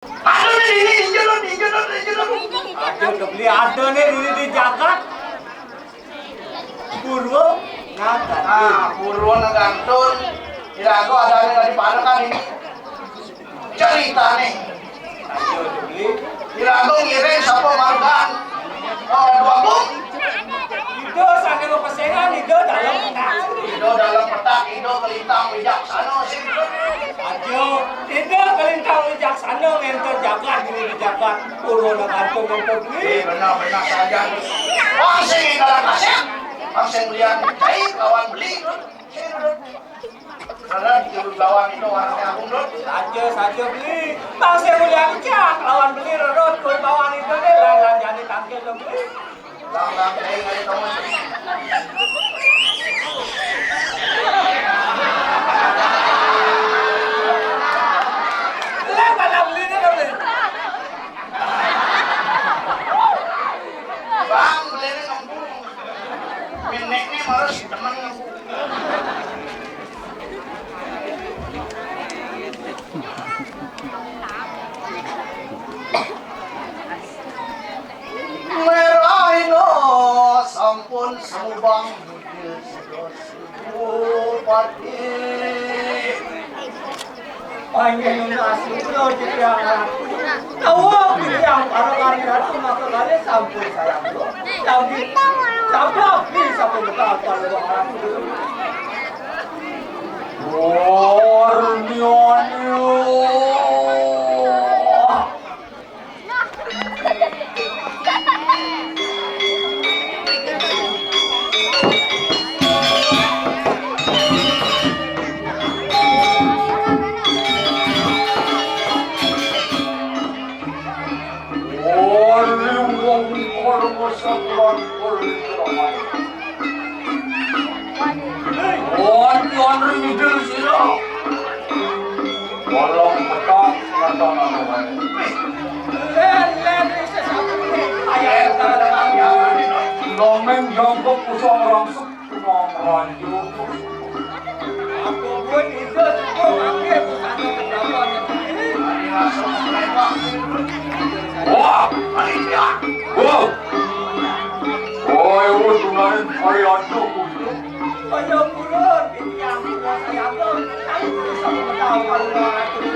Aduh ini hijau. Aduh kebeli ada nih di jagat. Purwo ngangkat. Purwo ngantun. Tidak aku ada yang di mana kan ini. Cerita nih. Aduh kebeli. Tidak aku ngirim siapa margan. Dua bung. Itu sampai mau kesengan itu dalam petak. Itu dalam petak, itu kelintang bijaksana sih. Aduh, itu kelintang bijaksana yang terjaga gini di jagat. Purwo ngantun yang kebeli. Benar saja. Langsung dalam kasih. Langsung lihat cair kawan beli. Karena di kawan itu warnanya aku dulu. Saja beli. Langsung lihat cak lawan beli rerot kue bawang itu deh lang jadi tangkil beli. Lang cair nggak tahu sih. Lang pada beli nih beli. Bang beli ini ngembung. Minik nih harus temen ngembung. Merahino sampun subang bukil sedosu pati. Panjang nasi lo dipiara. Tahu yang orang-orang itu maka kali sampul sayang lo. Tapi bisa membuka kalau orang itu. Dongeng jongkok usang rangsuk tunang ranjung. Aku pun itu pakai busana kedatangan ini. Wah, panitia. Wow. Oi, tunarin harian tuku. Ayo pulun, ini yang saya tuh. Aku bisa tahu kalau orang itu.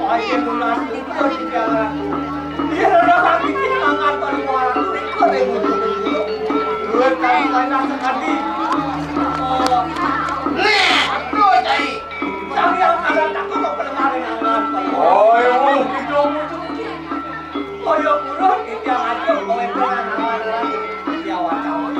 Ayo mulas itu Tiga. Dia udah kakitin ngantor orang tuh ikut deh gitu. Duit kali banyak sekali. Nih, tuh cai. Yang ada takut kok pelemarin ngantor. Oh, gitu. Oh ya puluh itu yang aja komentar nama dia wacana.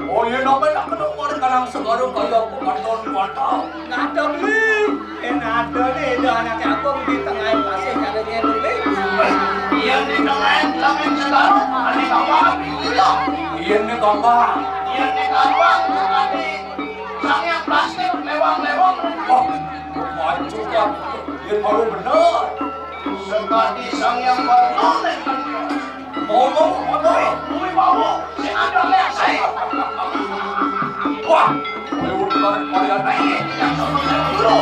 Oh, iya namanya kedengar kadang sekarang kayak penonton mantap. Nada beli, nada nih, itu anaknya aku di tengah pasir caranya beli. Iya di tengah langit sekarang, ada kawan iya. Iya nih gampang. Iya di kawan, tadi sang yang plastik lewang-lewang. Oh, maju kan. Iya baru bener. Sekali sang yang bernonen kan. Ngomong. Bumi bau, saya ada lihat saya. Wah, ayo tarik kalian. Baik, yang sama saya dulu.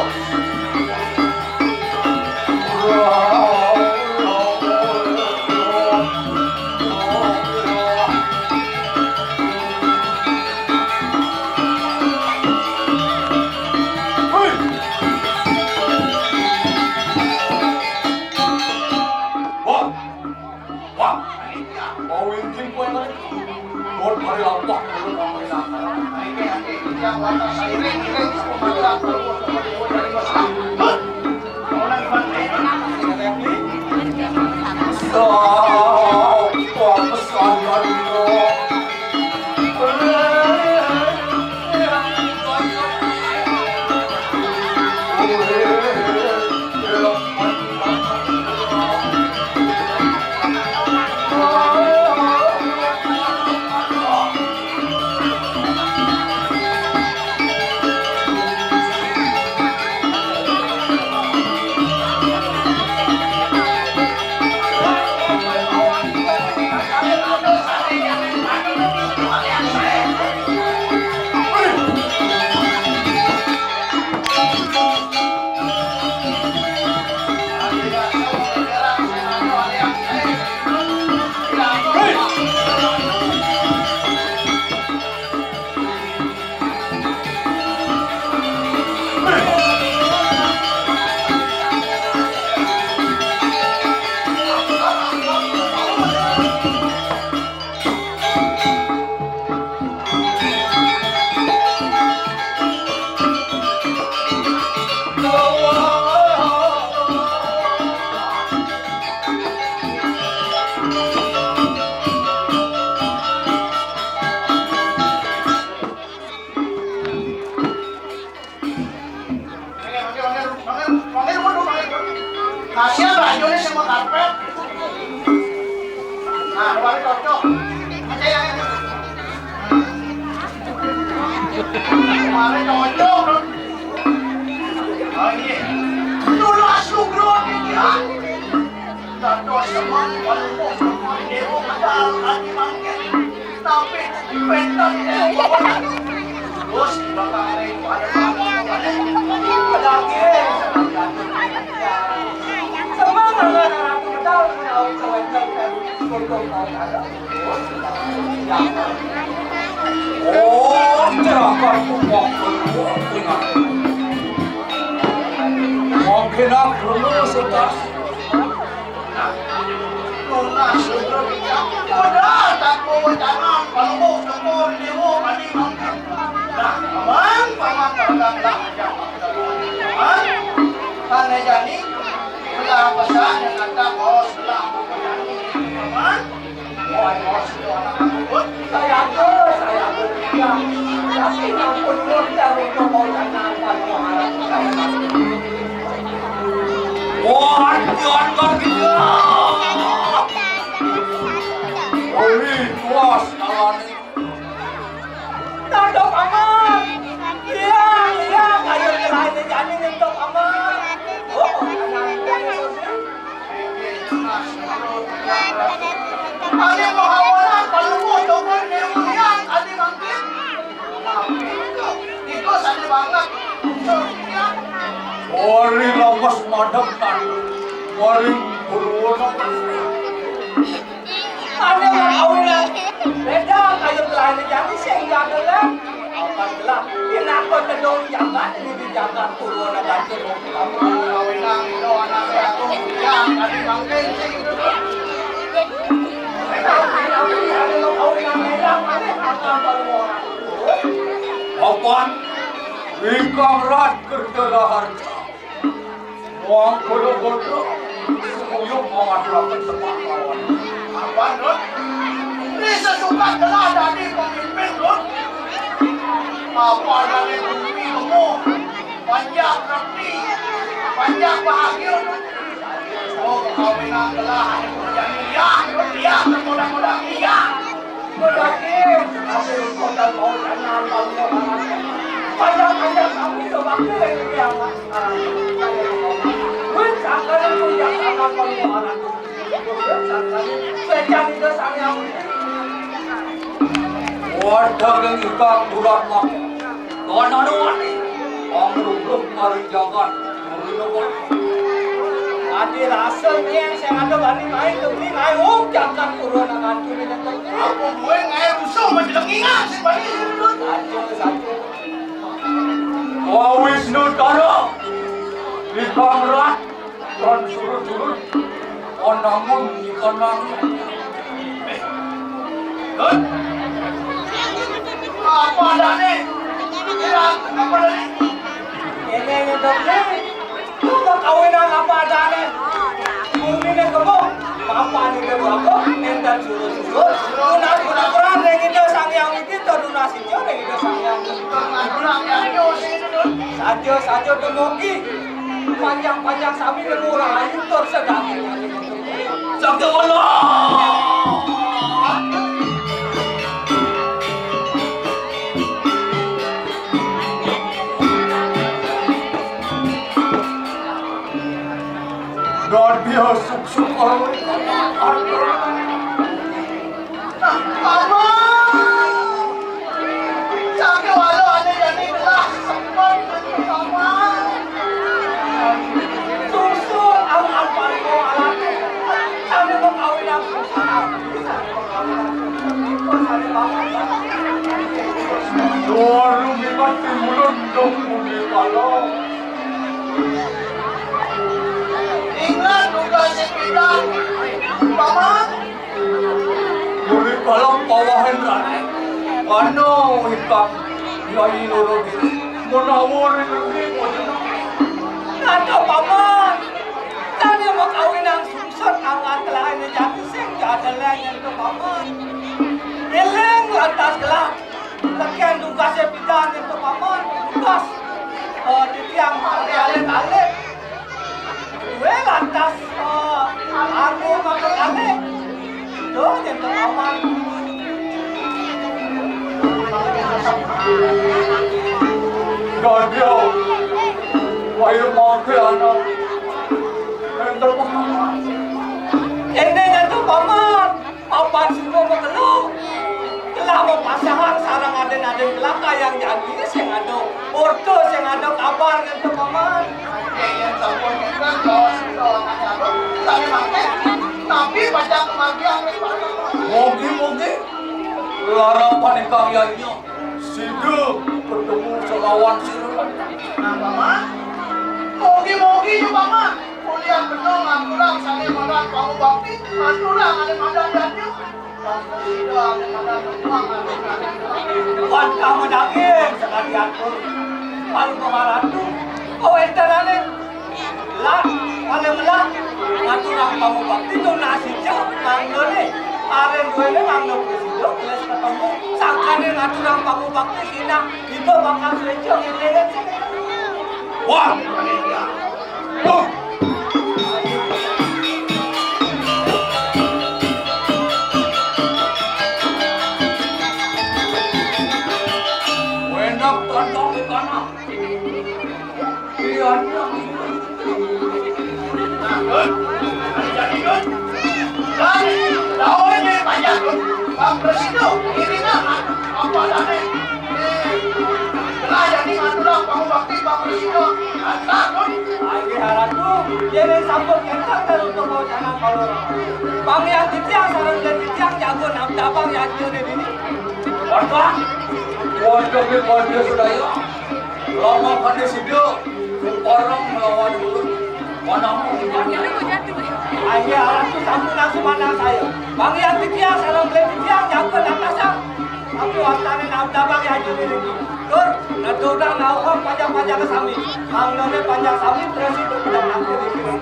Yang warna sairing ini pembagian Kasihan rajonya sama karpet. Nah, kemarin cocok. Aja yang ini. Kemarin cocok. Oh iya. Dulu asuk ini ya. Tato semang walau semang dewa padahal hati mangket. Tapi pentas dewa. Terus bakal ada itu ada Lagi. Oh, jangan kuat. Mungkin aku sudah. lunas udah tak mau jangan kalau mau syukur dewa mandi mangkat. Nah, paman pegang lah aja. Karena jadi belah pesan yang kata bos belah jadi paman. Oh, bos itu anak aku. Saya ya. Tapi ampun dari mau jangan Wah, jangan kan gitu. Oli, puas kawan. Tandok aman. Iya, kayu terakhir jadi tandok aman. Oh, anak Kami menghawalan palungo dokon nemulian adi mangkin. Tapi itu sadi banget. Soalnya Mari lawas madam kan. Mari berwarna Ada yang awilan beda kayu telah jadi sehingga adalah apabila kenapa kedong jangan ini dijaga turun ganti kamu kawilang itu anak satu yang adi mangkin. Kawan, ikang rat kerja harta. Uang bodoh-bodoh, semuyung mengadrakan tempat kawan. Apa Rod? Ini sesuka telah jadi pemimpin Rod. Apa dari bumi kamu? Panjang rapi, panjang bahagia Rod. Oh kawinan telah ada pekerjaan mulia Rod. Dia termodang-modang iya. Berdakir, hasil kota mau jangan kalau panjang-panjang kami coba ke yang akan punya akan kalau anak sejak itu saya Wadah yang ikang bulan mak. Karena wani, pangrubuk mari jangan. Adi rasa ni saya ada bani main tu ni main jangan turun dengan tu ni jangan. Aku gue ngai rusuh macam ingat si bani Rod. Saja. Wawis nutara, ikang rat dan surut-surut. Namun ikang Rod. Apa ada nih? Kira apa ada nih? Ini yang dokter. Kamu kawinan apa ada ni? Mungkin yang kamu apa ni dia berapa? Mental surut-surut. Guna Quran yang itu sang yang itu donasi jo yang itu sang yang Orang yang nyos itu Rod. saja demogi panjang sapi murah ayu tersedang. Sabda Allah. Dan dia suk-suk orang Mama! Sabi walo ano yan ni kelas sempat Mama! Susu ang alpal ko alam. Sabi mo kawin ang susana. Doang mati mulundong muli pala. Ingat tugas si Pita! Mama! Muli palang pawahan rani. Ano ikang yai lolo dito? Munawarin ang lipo dito. Ano paman? Sabi mo kawin ang susot ang atlahan ni Jati Singh. Jadalan yan to paman. Iling lantas kelak. Lakian tugas si Pita yan to paman. Tugas. Di tiang alit-alit. Gue lantas aku makan alit. Tuh yan to paman. Gagal. Ayo makan anak. Enter pahaman. Ini yan to paman. Papan semua mengeluh. Telah mempasangan sarang aden-aden kelaka yang jadi yang ada ordo yang ada kabar yan to paman. Yang sampun kita kawas itu Tadi makan tapi baca kematian Mogi-mogi. Larapan ikang yainya. Sida bertemu selawan sirukan. Nah Mama Mogi-mogi juga Mama Kuliah betul ngatulang Sani madan kamu bakti Ngatulang ada madan danyu Tidak ada madan tuang Wan kamu daging sekali atur. Palu kemaratu. Kau entarane. Lah, paling lah. Ngaturang kamu bakti tu nasi jauh manggone. Karen gue ni manggone presiden. Kelas ketemu. Sangkane ngaturang kamu bakti sina. Itu bakal selecong yang Wah! Oh! Wenak tandang di kanan. Ianya. Nah, Gun, jadi Gun Dan tahun ini banyak Jadi sampun kental terus permohonan kalau bang yang titiang sarang dan titiang jago dabang yang jone ini. Warga, warga sudah ya. Lama kan di studio, orang melawan dulu. Mana mau Ayah orang tu sampun langsung mana saya. Bang yang titiang sarang dan titiang jago dabang. Tapi wantane dabang yang jone ini. Dur, nadodang nauham panjang-panjang ke sami. Ang none panjang sami terus itu kita nanti dikira.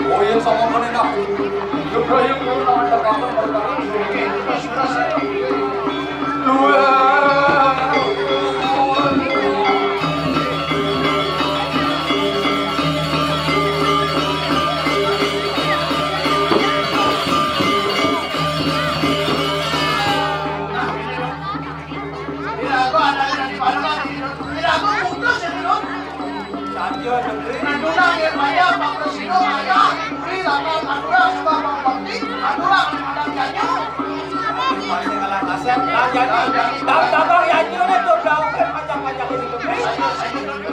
Oh yang sama kanina. Juga yang nama terkagum berkata. Dua. Nandulang yang maya Pak Presiden ayah Silahkan nandulang sebab penting nandulang memandang janju Masih kalah kasep lah jadi dabang yang jone tu daun panjang-panjang ini kebri.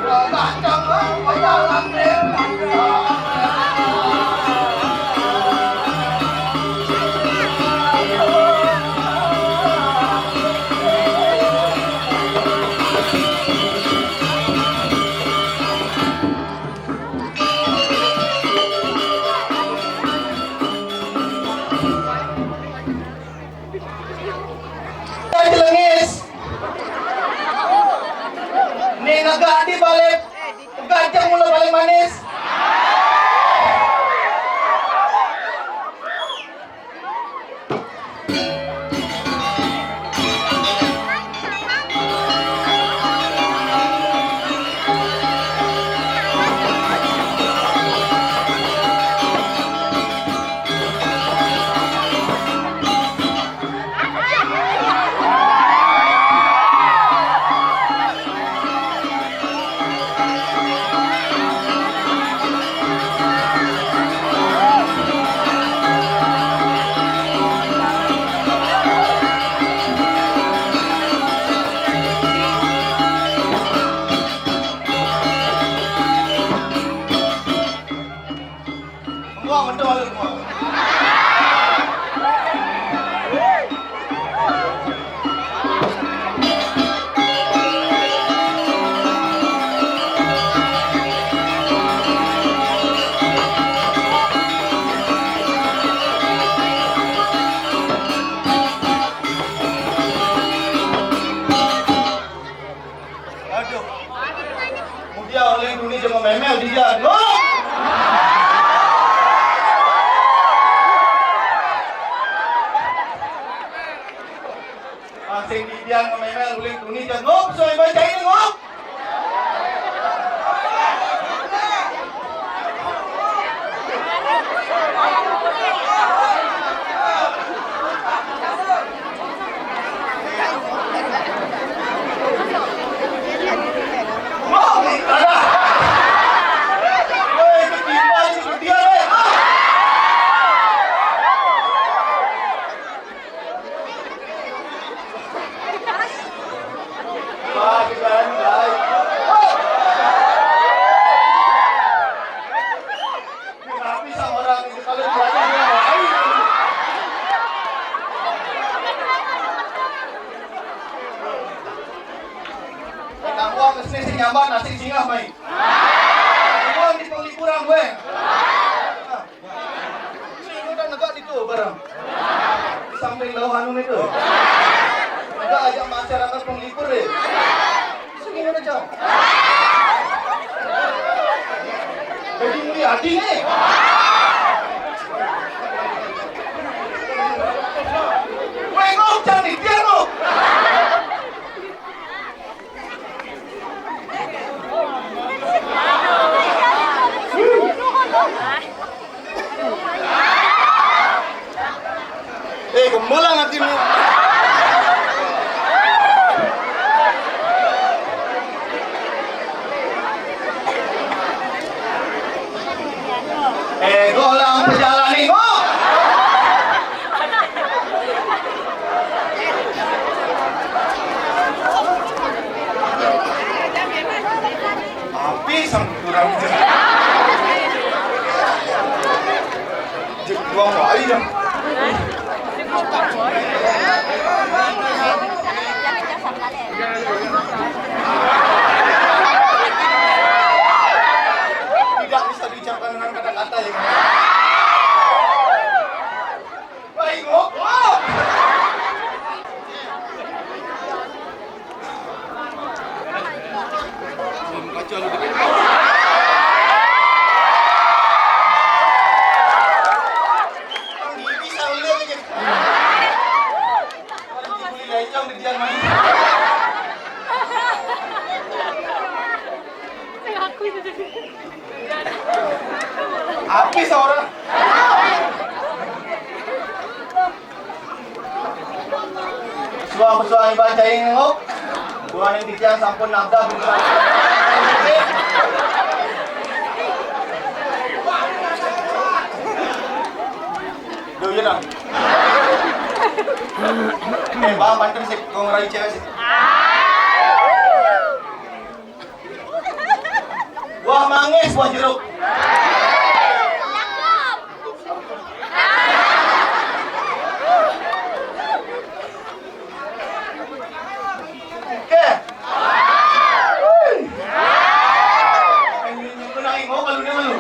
Gacang ayah lantai Nagadi balik gajang mula paling manis. Memel dia, go! Masing dia memel uling tuni jenguk, so baca ini ngok. Nyambat nasi singa mai. Uang di penglipuran gue. Ini udah negak itu barang. Di samping lauhan itu. Negak ajak masyarakat penglipur deh. Segini aja. Jadi muli adi nih. Wengok cantik dia ngok. Gembolang hatimu. Golang perjalanan ini. Api sang kurang. titian man. Habis orang. Suang ibadah yang ngok. Bukan yang titian sampun nabda bukan. Duh, yun ah. Baka pantan sih, kung rayu cewek sih. Wah, mangis, buah jeruk. Oke. Ini kena ingok, kalau dia malu.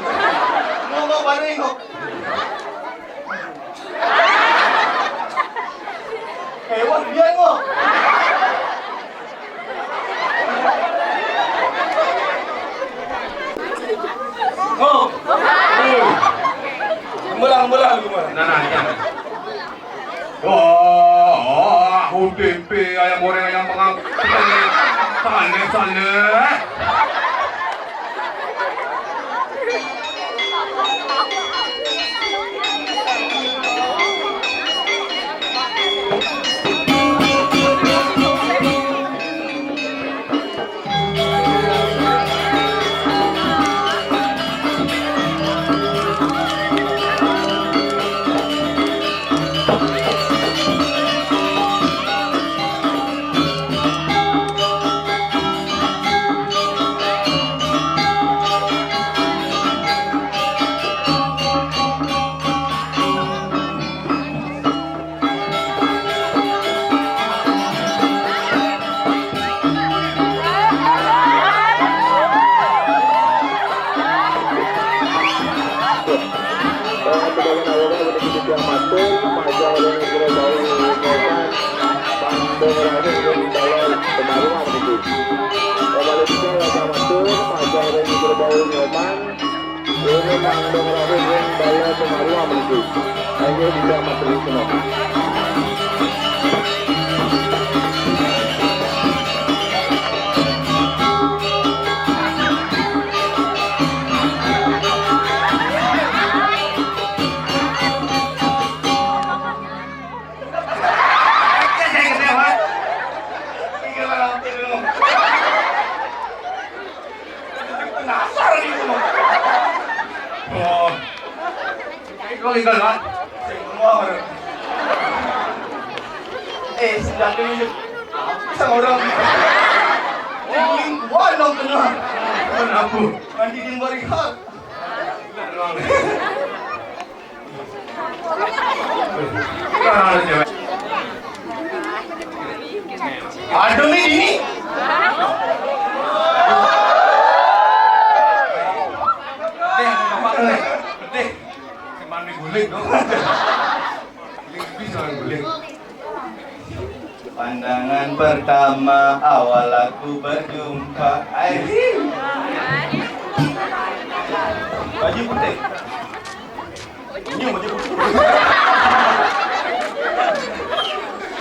Ngomong baru ingok. Hewan dia ngok. Ngok. Gembelang gimana? Nah, jangan. Wah, tempe, ayam goreng, ayam panggang. Sane. Tinggal kan? Semua orang. Sedang dulu. Bisa orang. Wah, dong kenal. Kenapa? Nanti dia berikan. Aduh nih ini. Pandangan pertama awal aku berjumpa. Baju putih. Ini baju putih.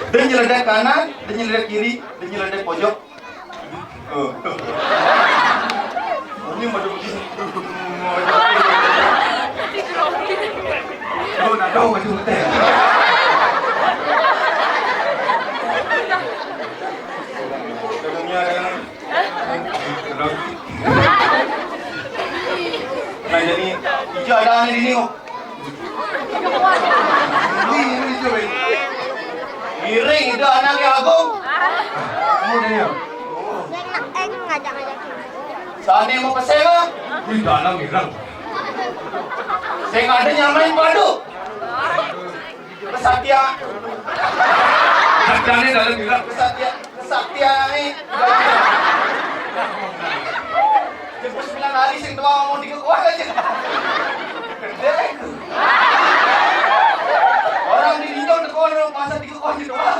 Dia nyeledak kanan, dia nyeledak kiri, dia nyeledak pojok. Ini baju putih. Nado baju putih. Nah jadi hijau ada di sini kok. Ini hijau ini. Miring itu anaknya Agung. Kamu dari ya? Ngajak-ngajak. Saatnya mau pesen mah. Di dalam mirang. Saya nggak ada nyamain padu. Kesatria. Kerjanya dalam mirang. Kesatria ini. Jemput 9 hari sing tua mau dikekuah aja. Kerja itu. Orang di Linjong tekon masa dikekuah gitu doang.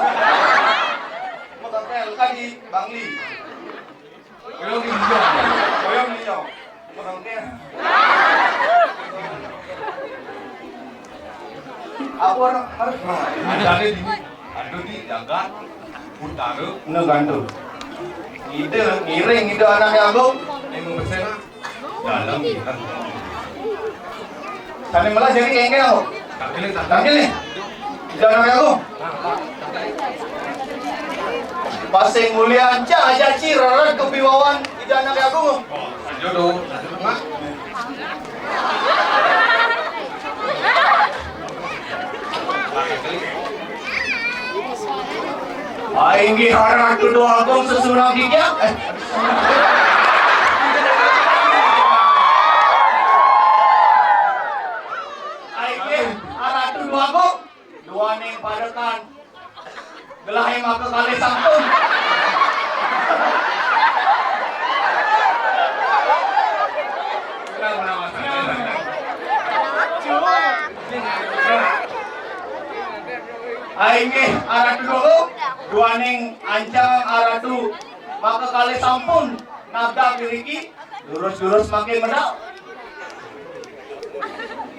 Mau tempel di Bangli. Koyong di Linjong. Koyong di Linjong. Mau tempel. Aku orang harus Ada di jaga. Bhatara. Gantung. Ide ngiring itu anaknya aku. Emang bersena. Dalam kan. Sana malah jadi kengke aku. Tanggil nih. Itu anaknya aku. Pasing mulia aja ciraran kebiwawan itu anaknya aku. Oh, jodoh. Mak. Aing ge harap kedua aku sesurang Tiga. Aing ge harap kedua aku dua ning padekan. Gelah yang maka kali sampun. Aing ge arah dulu dua ning ancang arah tu maka kali sampun nabda piriki lurus makin mendak.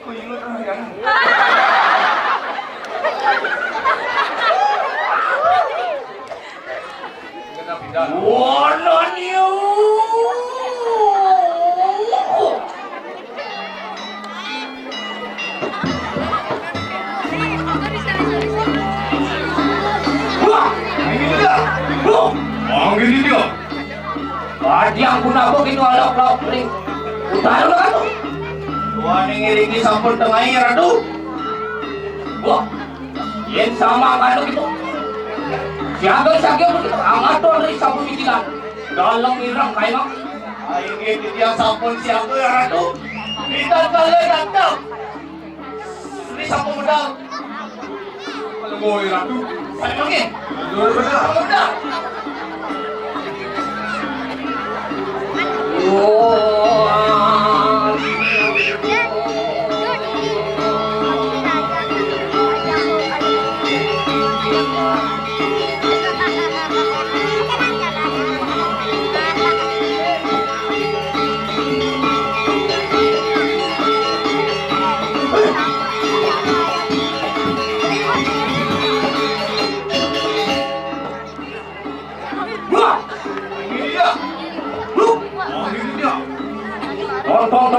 Kuyut ya. Wono niu. Gini dia. Tadi yang guna aku gitu alok ring. Utara kan tuh. Dua ning ngiringi sampun tengahi radu. Wah. Yen sama kan gitu. Siaga begitu angat tuh dari sampun bikinan. Dalam irang kayak mah. Aing ge dia sampun siaga radu. Kita kalian datang. Ini sampun modal. Kalau mau ratu. Saya mungkin. Dulu benar.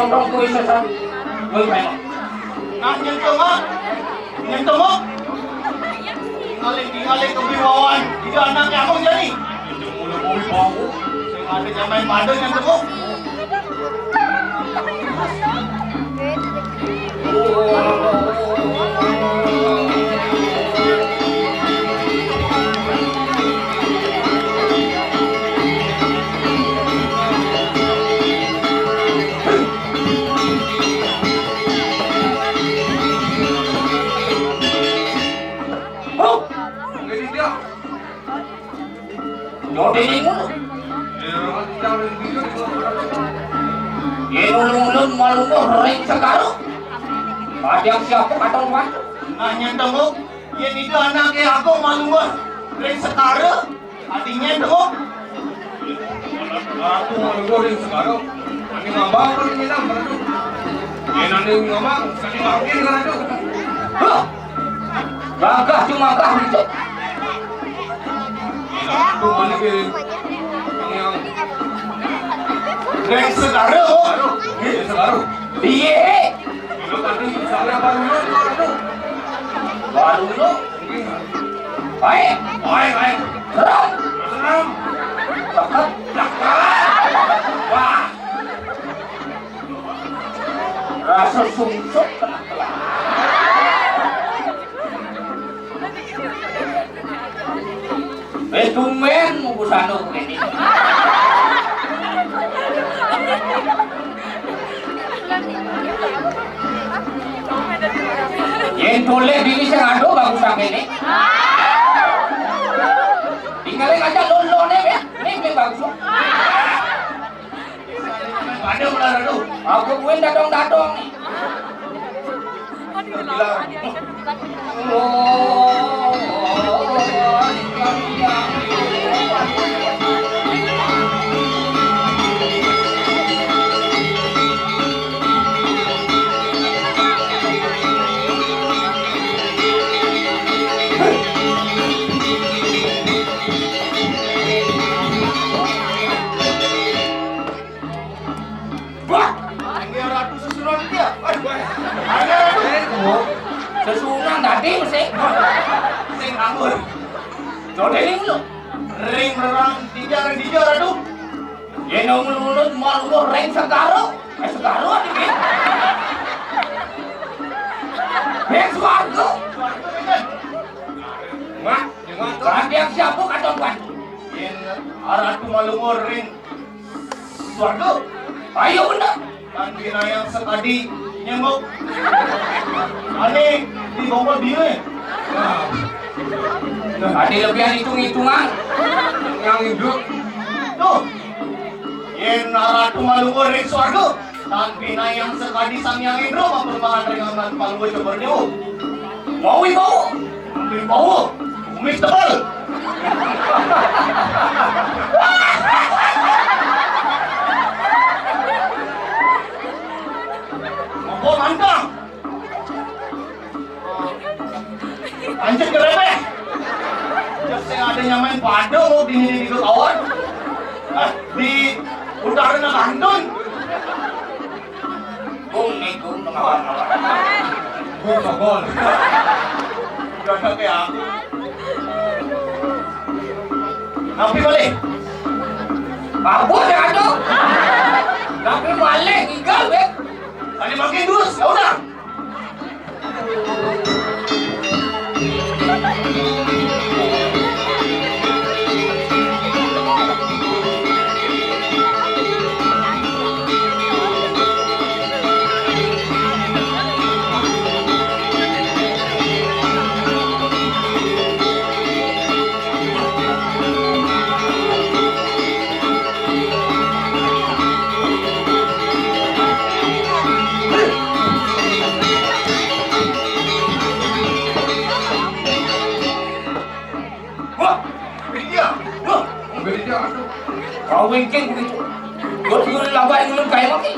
Tong kuwi sesan. Kuwi kae. Nah nyentuh mak. Tinggalin kebiwawan. Itu anaknya aku jadi. Mulu mau bau. Sing ada jamai padang nyentuh. Ini mulu. Ulun malungo ring sekarang. Padang siapa katong wan? Nanya temu. Yen itu anaknya aku malungo ring sekarang. Adinya temu. Aku malungo ring sekarang. Ani ngambang kan minam beradu. Yen ani ngambang sekali makin kan itu. Gagah cuma itu. Aku balik ke yang ring sekarang. sekarang. Iya. Kalau tadi saya baru Baru baik. Seram. Cepat. Wah. Rasa sungsuk kena kelak. Tumben mau busano ini. Yang boleh diri saya ngadu bagus sampai ini. Tinggalin aja lon-lonnya ya. Ini bagus. Ada udah aduh. Aku buin datang nih. Jodoh ini lo. Ring merang tiga aduh. Yang mulut malu reng segaro. Segaro ada ni. Reng suarga. Mak, jangan yang siapa kata tuan. Yang arah tu malumur ring suarga. Ayo benar. Dan bina yang sekali nyemuk. Aneh di bawah bila. Ada lebihan hitung-hitungan yang hidup. Tuh. Yang arah tu malumur ring suarga. Dan bina yang sekali sang yang indro mempermahan ringan palu cobernya. Mau ibu. Di bawah. Umis tebal. Mampu mantang. Anjir keremeh. Jep saya ada nyamain pada mau di kawan. Di utara nak kantun. Gung pengawan-awan. Gung gol. Jangan kayak aku. Napi balik. Apa yang ada? Napi balik tinggal bek. Tadi makin terus, ya udah. Kau mungkin begitu. Kau boleh lambat minum kain lagi.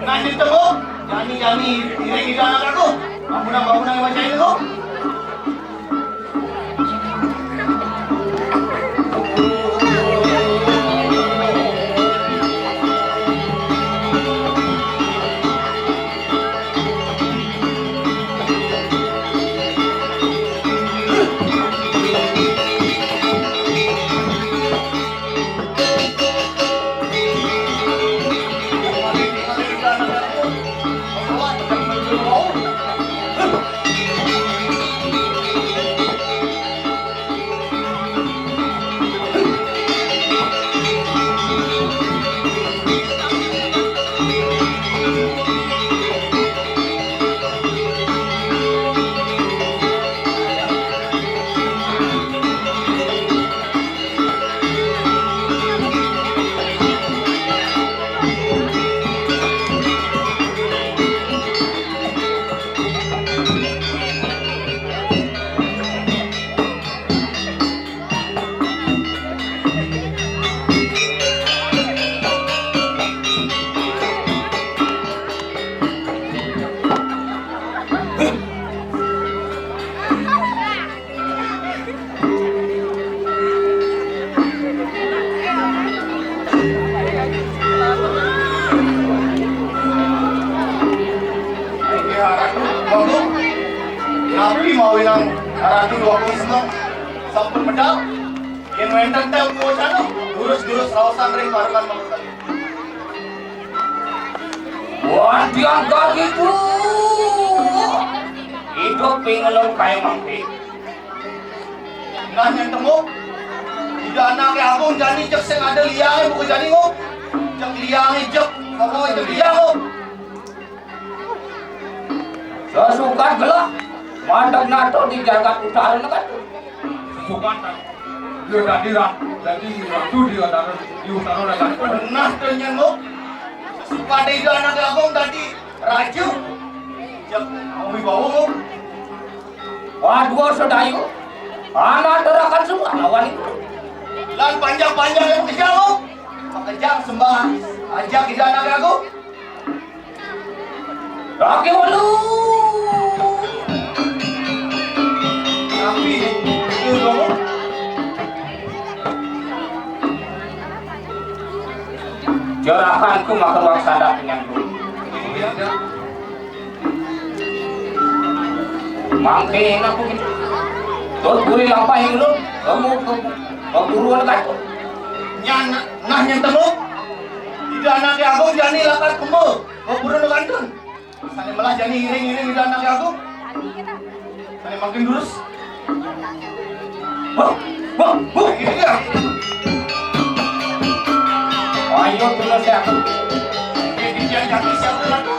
Nanti temu, jani diri kita anak aku. Bangunan yang macam ini tu. Nabi mau bilang aratu dua puluh senang sampun medal yang wenteng teh mau cano durus rawasan ring barukan makan. Wah diangkat gitu. Hidup pengelon kayak mampi. Nah yang temu tidak anak ke abang jadi cek sing ada liangnya bukan jadi ngop cek liangnya cek ngomong cek liang ngop. Sesukat gelap. Mandang nato di jagat utara nak tu. Sukan dia tadi jadi waktu dia di utara lagi. Pernah ternyata ngop suka ada ide anak abang tadi raju cek mau dibawa ngop. Dua sedayu. Anak terakan semua lawan itu. Lan panjang yang kejar ngop. Makejang sembah ajak ide anak aku. Laki walu. Tapi itu dong. Jerahanku makan wang sadap dengan dulu. Mangkin aku gitu. Terus buri apa yang lu? Kamu buruan kan? Nah yang temu. Tidak anak aku jani lakat kemu. Buruan kandun. Sani malah jani iring-iring tidak anak aku. Sani makin lurus. Wah, ini ya. Ayo dulu saya. Ini dia kaki siapa lagi?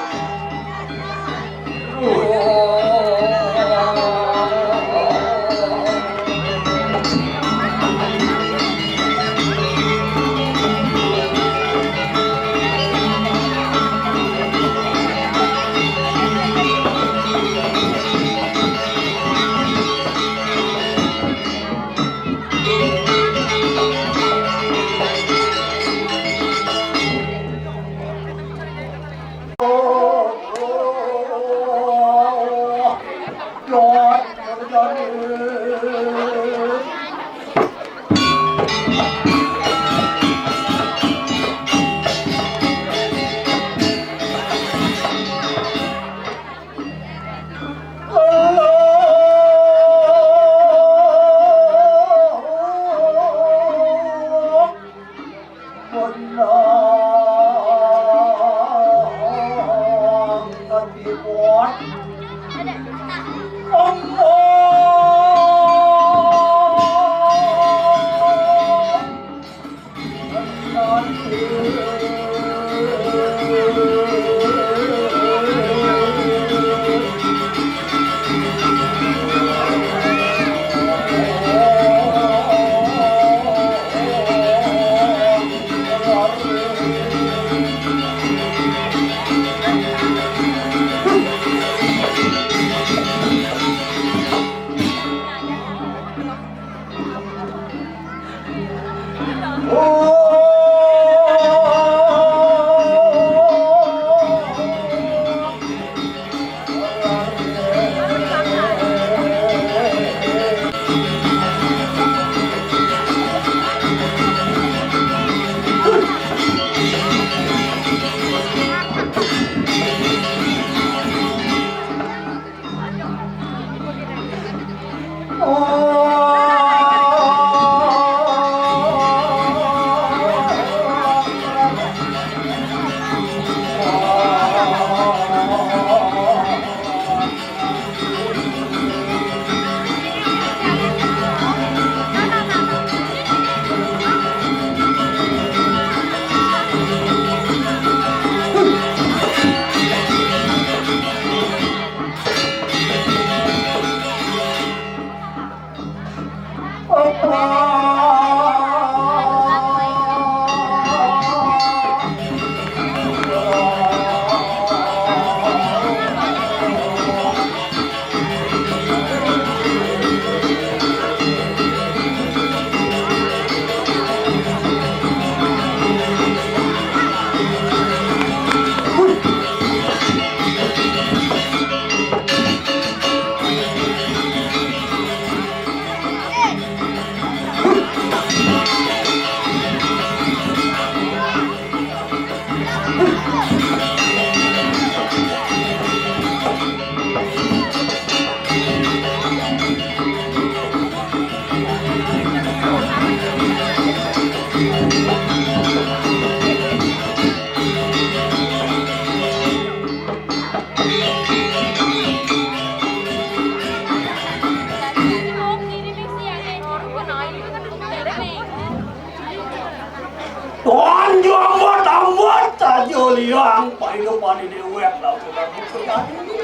liang kehidupan ini wek lah sudah bukan ini.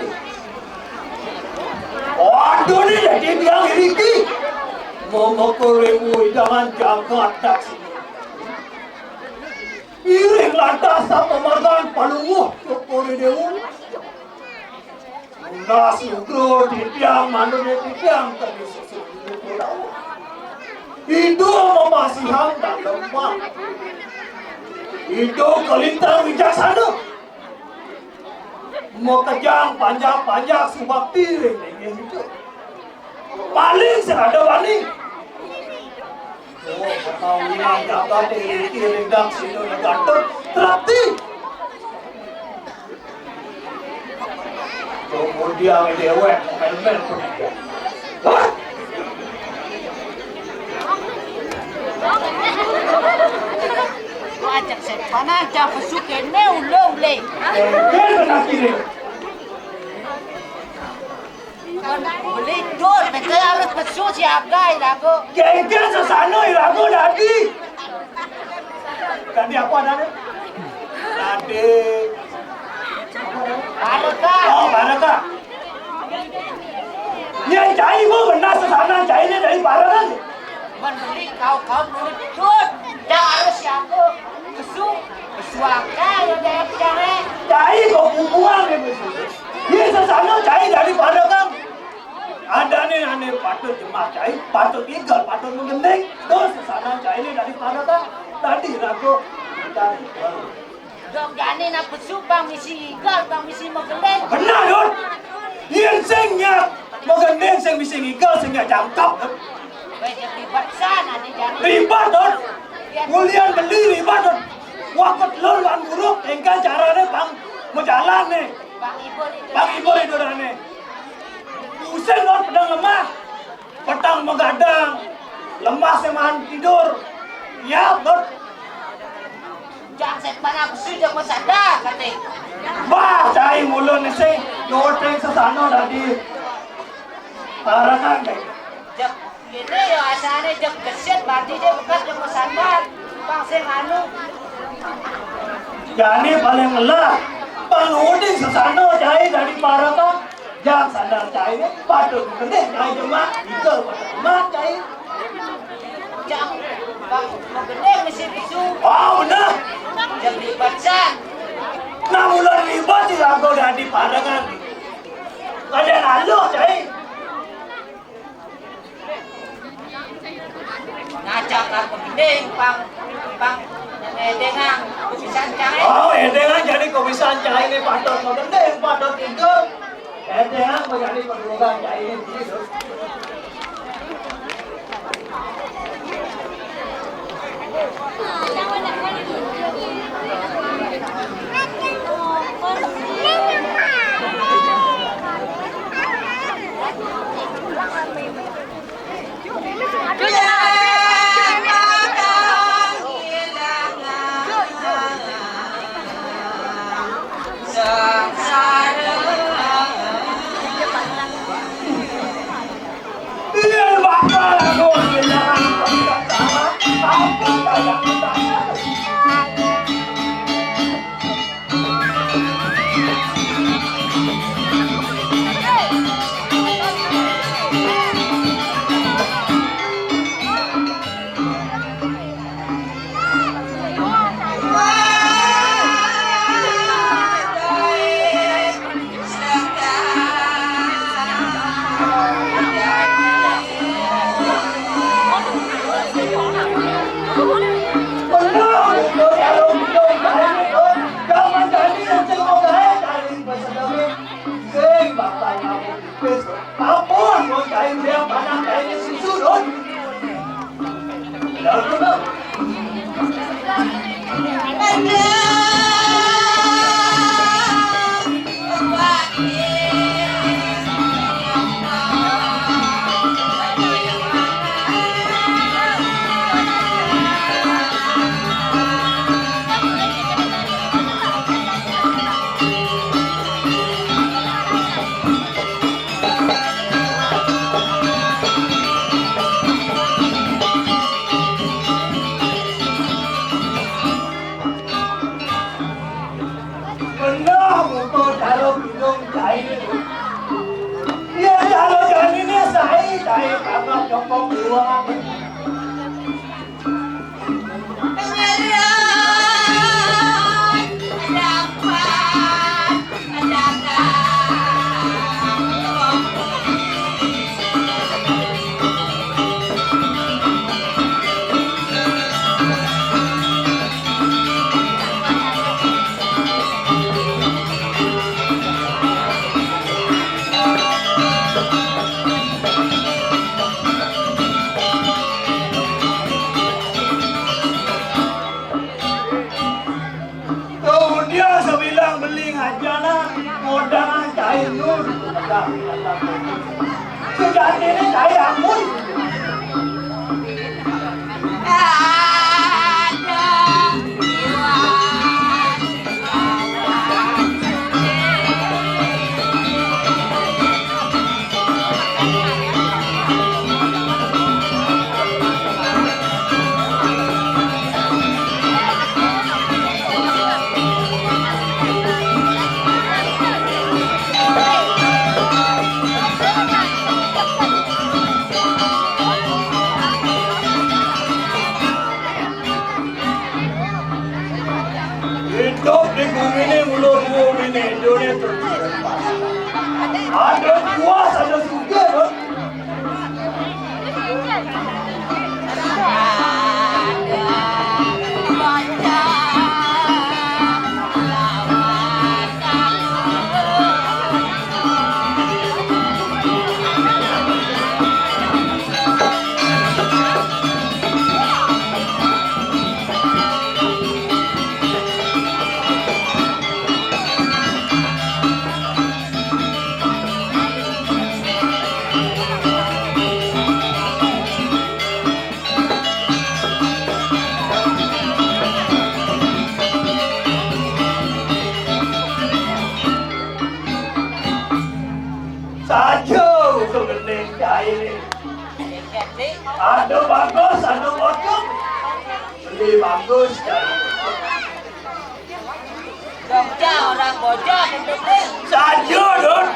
Waduh ni jadi biang riki, memukul jangan jaga tak sini. Iring lantas pemargan palunguh kepuri dewu. Unas nugro di tiang manusia di tiang tadi sesuatu pulau. Itu memasihang dan lemah. Itu kelintang bijaksana. Mekejang panjang-panjang subak piring ini itu. Paling serada wani. Oh, perkawinan jaga diri kiring dan sini negantung terati. Kemudian dewek helmet pun. ajak sepana jam pesuke ne ulung le. Beli dor, mereka harus pesu siaga ilago. Gengkel sesano ilago tadi. Tadi apa namanya? Tadi. Baraka. Oh, Baraka. Yang cai gua benar sesana cainya dari Baraka. Membeli kau beli dor, dah harus siaga. Pesu aga yang dia cari. Cai gua buang ni besu. Ini sesana cai dari Baraka. Ada nih ane patut jemaah cai, patut tinggal, patut menggending. Terus sesana cai ini dari Baraka. Tadi aku dari Dong gani nak pesu bang misi igal, bang misi menggending. benar Don. Yang sengnya menggending, seng misi igal, sengnya jangkap. Baik ribet sana ni jadi. Ribet Don. Kuliah beli ribet Don. Waktu lor wan buruk, engkau caranya bang berjalan nih. Bang ibu itu nih. Pusing Don, pedang lemah. Petang menggadang. Lemah semahan tidur. Ya Don. Jangan sepana pesu jangan sadar kata. Bah, cai mulut ni sing. Yorteng sesano tadi. Parakan deh. Jep ini ya asalnya jep keset berarti dia bekas jangan sadar. Bang sing anu. Jadi paling lelah. Panguding sesano cai dari Parakan. Jangan sadar cai ni. Patut menggending cai jemaah. Ikal patut jemaah cai. Jangan bang menggending mesti pesu. Oh benar. Jep ribet san. Nah mulut ribet sih aku dari Parakan. Ada lalu cai. Ngajak aku mending bang dengang bisa cari. Oh, edengan jadi kebiasaan cai ni patut menggending, patut ikal. Edengan menjadi perlukan cai ni begitu. Biar bakal aku kehilangan kontak sama aku sayang saya. Sudah ini saya ampun. Ada Anu bagus, anu untuk. Beli bagus dan Jogja orang bojong untuk beli. saja Don.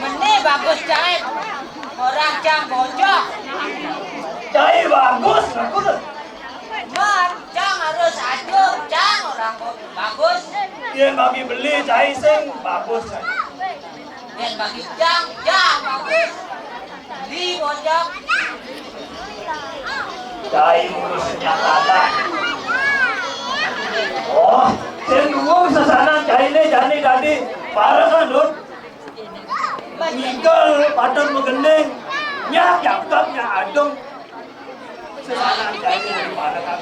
Meni bagus cai. Orang jam bojong. Cai bagus aku tuh. Man, jang harus aduh, jang orang bagus. Dia bagi beli cai sing bagus. Dan bagi jang bagus. Di bojong. Cai ngurus senjata. Oh, sing dua sasana cai le jani tadi parah kan Don. Tinggal padon megendeng. Nyak yakap nyak adong. Sasana cai le parah kan.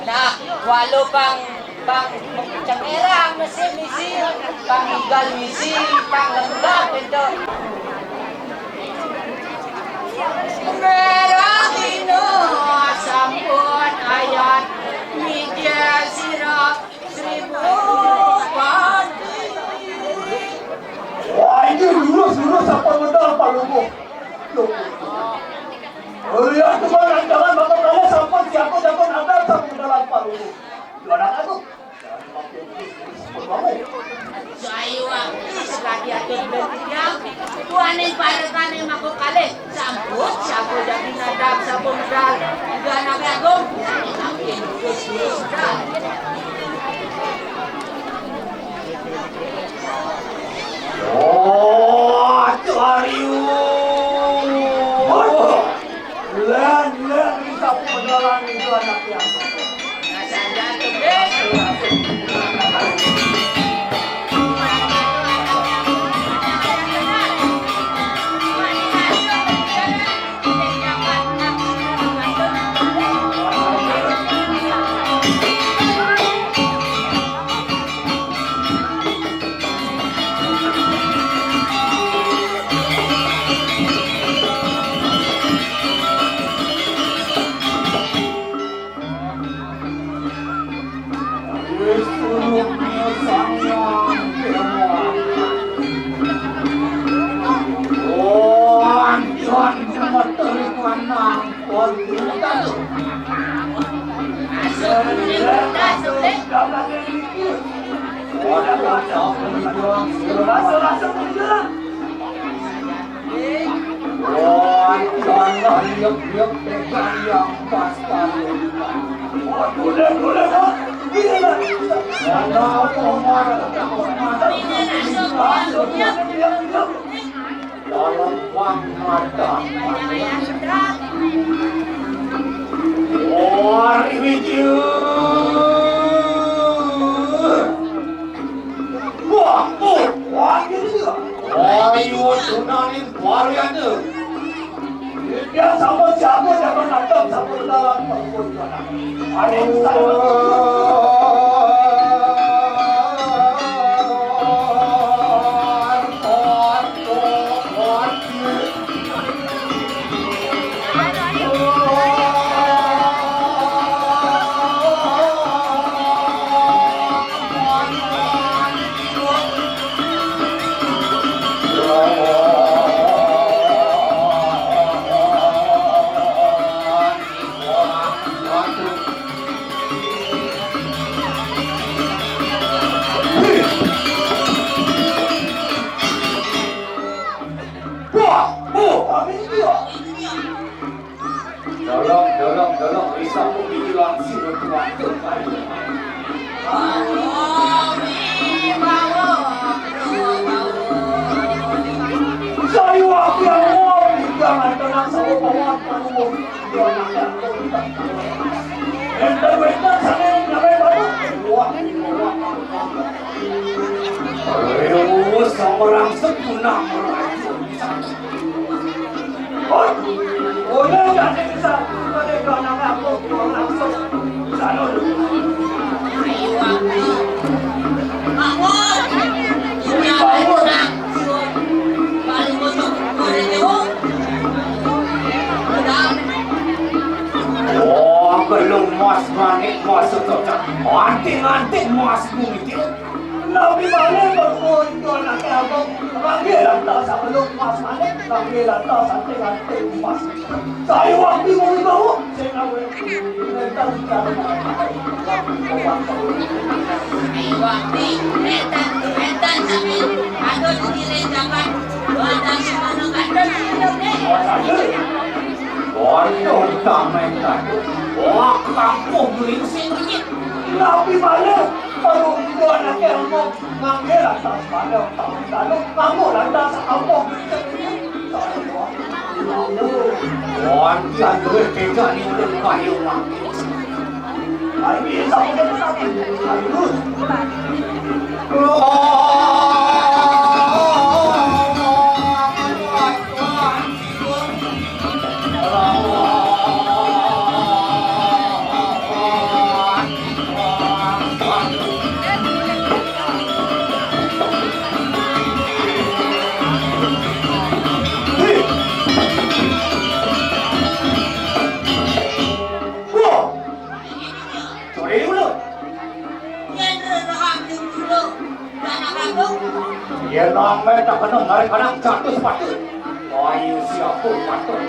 Nah, walau bang cengerang misi, bang igal misi, bang lembab itu. Merah ino sampun ayat media sirap 1000 pagi. Wah ini lurus apa modal Pak Lugo. Lihat tuh jangan bakal kalian sampai siapa jangan ada sampai dalam Pak Lugo. Juara aku. Saya waktu sekali atur bertiang, tuanin parakan yang aku kali sambut, siapa jadi nadab, siapa medal, juga anak agung, makin lurus dah. Oh, cariu. Lihat bisa pengenalan itu anaknya. Nasa jatuh deh. Dia sama siapa jangan nangkap sama dalam perbuatan. Ada yang dalam risau pemikiran si Tuhan terbaik. Saya waktu yang mau jangan tenang sama kawan kamu. Jangan enter sana nyampe baru. Wah. Ayo seorang setunang meracun. Oh, jangan bisa. Mereka nak aku langsung sana dulu. Oh, belum mas manik mas cocok. Anting mas bumi itu. Nabi mana berkunjung nak abang panggilan tak sebelum mas mana panggilan tak sampai nanti mas. Saya waktu mau bawa saya nak minta sekarang. Waktu mentan kami ada di lejakan ada semana kandang ni. Waduh, tak mentan. Wah, kamu beli sini. Nabi mana berkunjung nak abang panggilan tak sebelum tahun lalu kamu lantas abang Wan, dia duit tidak ni untuk kayu mak. Hari ini sama dengan Dia namanya tak kena kadang-kadang jatuh sepatu. Ayo siapa patut.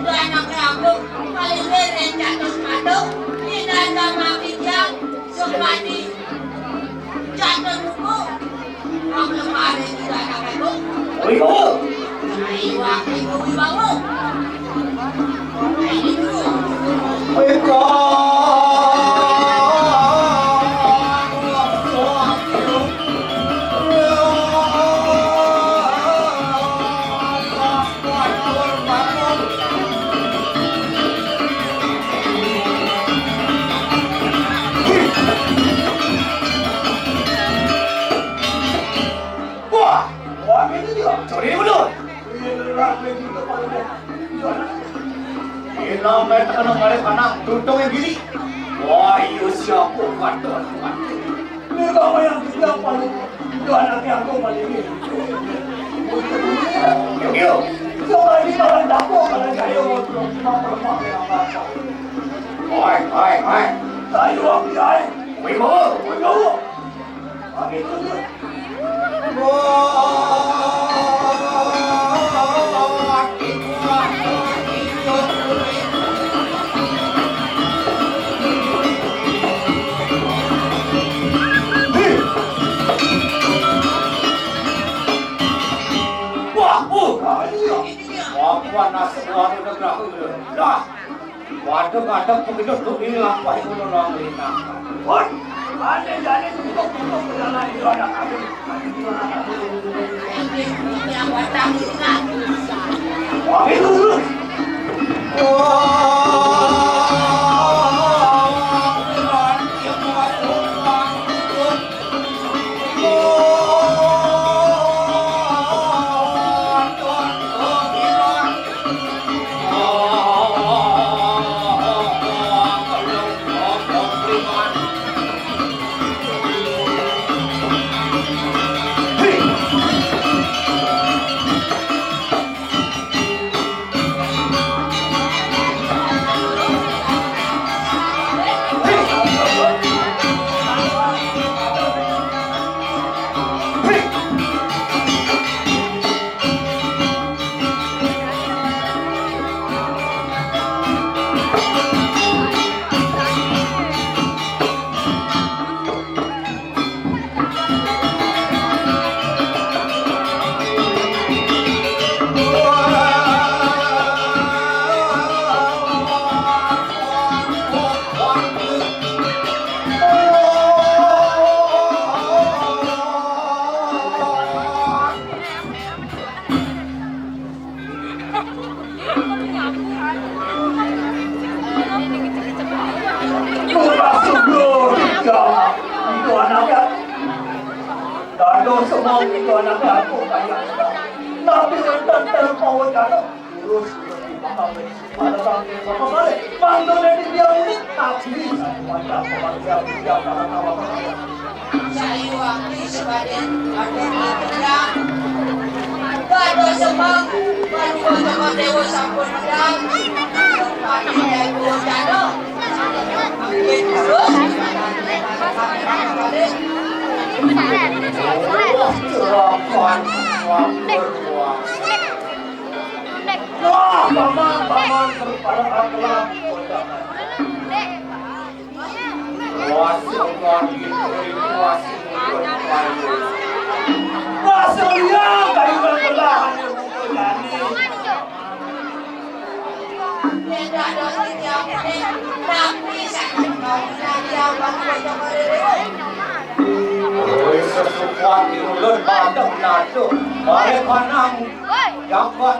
Anak aku paling sering jatuh sepatu. Tidak sama bijak sepati jatuh buku. Kamu kemarin juga anak aku. Wibawa. Ayo aku wibawa. Ini dulu. Namanya tak kena ngarik anak tuntung yang gini. Wah, iyo siapa patut. Ini kamu yang bilang paling itu anaknya aku paling ini. Yuk. Coba ini kalau dapur kalau saya mau cuma perempuan yang apa. Hai. Saya waktu saya. Wibawa. Lagi tu. Panas waduh negara dah. Waduh kadang begitu tuh ini apa itu orang lina. What? Ada jadi untuk berjalan itu anak aku. Yang watang juga. Wah itu dulu. Itu anaknya. Dado semua itu anaknya aku kayak. Tapi tentang terpaut dado. Terus pada saat ini apa kali? Bantu nanti dia ini tapi banyak dia karena apa? Saya waktu sebagai ada kerja. Dado semua baru sama dewa sampun pedang. Tapi dia dado. Wah, paman berpada kelam. Wasalnya kayu berbelahan yang muncul jani. Sesuatu ulun badam nado, bare kanang dapat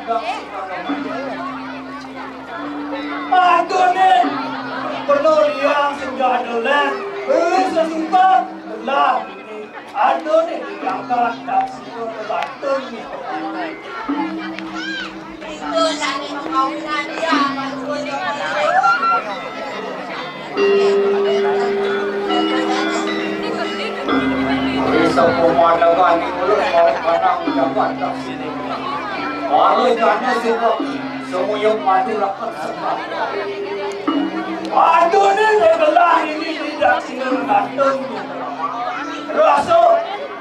aduh nih, penuh yang senjadalan, sesuatu belah ini, aduh nih diangkat tak semua tergantung nih. Itu saat perkawinan dia, Semua pemandangan ini ulun mau kanang dapat tak sini. Walau jana sebab semua yang padu rakan sebab. Aduh nih belah ini tidak sini tergantung nih. Rasa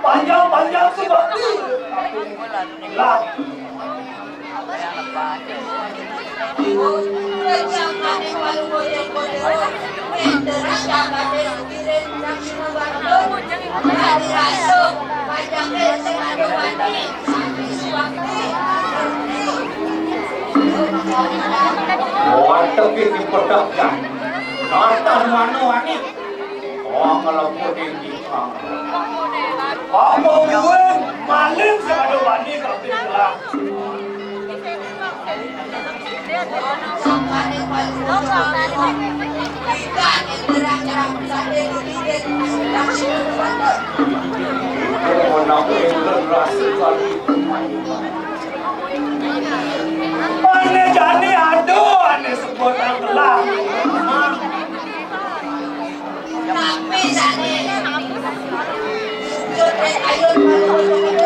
panjang sebab ini. Lah. Tapi diperdagkan. Nonton wani-wani. Oh kalau puding dipang. Apa gue maling sama wani kalau bilang. Ane jani aduh ane sebut yang gelap. tapi jani ayun